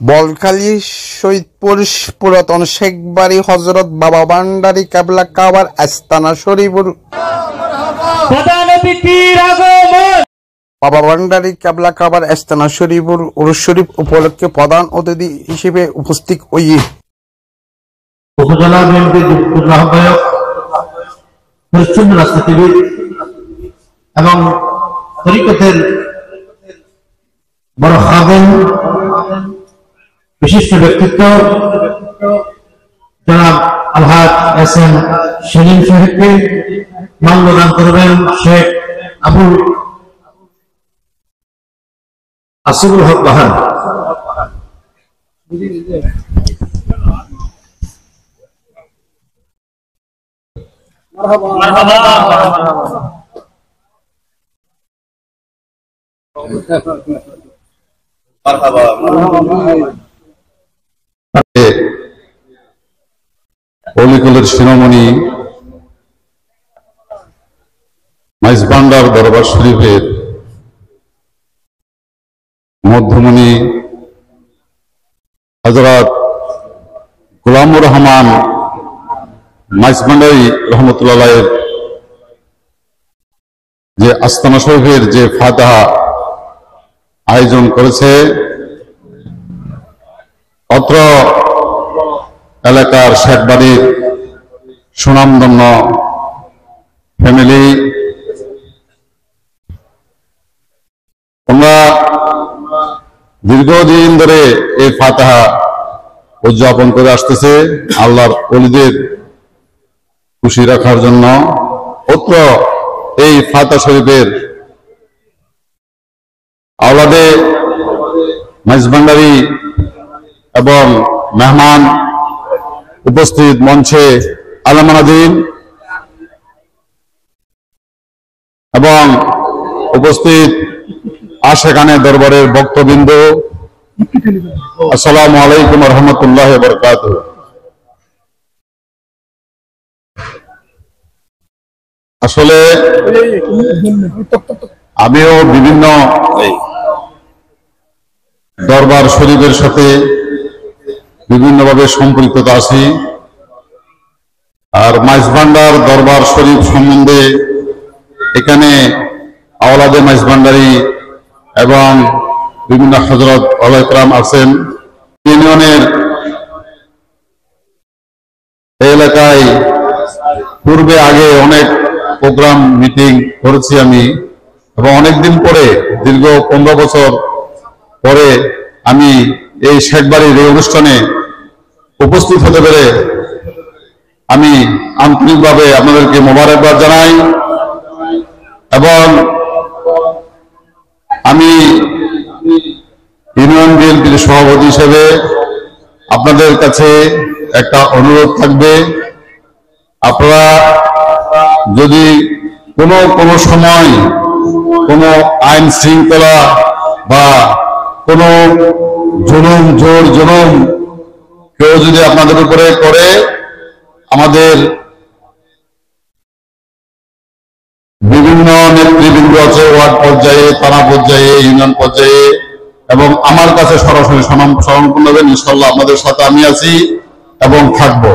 বলখালী সৈয়দপুর পুরাতন শেখবাড়ি হজরত বাবা ভান্ডারী কেবলা কাবার আস্তানা শরীফুর বাবা ভান্ডারী কেবলা কাবার আস্তানা শরীফুর উরুস শরীফ উপলক্ষে প্রধান অতিথি হিসেবে উপস্থিত উপজেলা বিএনপির যুগ্ম আহ্বায়ক, পরিচ্ছন্ন রাজনীতিবিদ এবং তরিকতের বড় খাদেম, বিশিষ্ট ব্যক্তিত্ব জনাব আলহাজ এস.এম. সেলিম সাহেবকে মাল্যদান করবেন শেখ আবুল আসিফুল হক বাহার। অলিকুলের শিরোমণি মাইজভান্ডার দরবার শরীফের মধ্যমণি হযরত গোলামুর রহমান মাইজভান্ডারী রহমতুল্লাহ যে আস্তানা শরীফের যে ফাতিহা আয়োজন করেছে, অত্র এলাকার শেখবাড়ির সুনামধন্য ফ্যামিলি, আমরা দীর্ঘদিন ধরে এই ফাতিহা উদযাপন করে আসতেছে আল্লাহর ওলিদের খুশি রাখার জন্য। অত্র এই ফাতিহা শরীফের আওলাদে মাইজভান্ডারী এবং মেহমান উপস্থিত মঞ্চে আলমানাদিন এবং উপস্থিত আশেখানে দরবারের ভক্তবৃন্দ, আসসালামু আলাইকুম ওয়া রাহমাতুল্লাহি ওয়া বারাকাতুহু। আসলে আমিও বিভিন্ন দরবার শরীফের সাথে বিভিন্নভাবে সম্পৃক্ত আছি, আর মাইজভান্ডার দরবার শরীফ সম্বন্ধে এখানে আওলাদে মাইজভান্ডারী এবং বিভিন্ন হযরত ওলামায়ে কেরাম আছেন। ইউনিয়নের এলাকায় পূর্বে আগে অনেক প্রোগ্রাম মিটিং করেছি আমি, এবং অনেকদিন পরে দীর্ঘ 15 বছর পরে আমি এই শেখবাড়ির এই অনুষ্ঠানে উপস্থিত হতে পেরে আমি আন্তরিকভাবে আপনাদেরকে মোবারকবাদ জানাই। এবং আমি ইউনিয়ন বিএনপির সভাপতি হিসেবে আপনাদের কাছে একটা অনুরোধ থাকবে, আপনারা যদি কোনো সময় কোনো আইন শৃঙ্খলা বা কোনো জোর জুলুম কেউ যদি আপনাদের উপরে করে, আমাদের বিভিন্ন নেতৃবৃন্দ আছে ওয়ার্ড পর্যায়ে, থানা পর্যায়ে, ইউনিয়ন পর্যায়ে, এবং আমার কাছে সরাসরি স্মরণ করবেন। ইনশাআল্লাহ আপনাদের সাথে আমি আছি এবং থাকবো।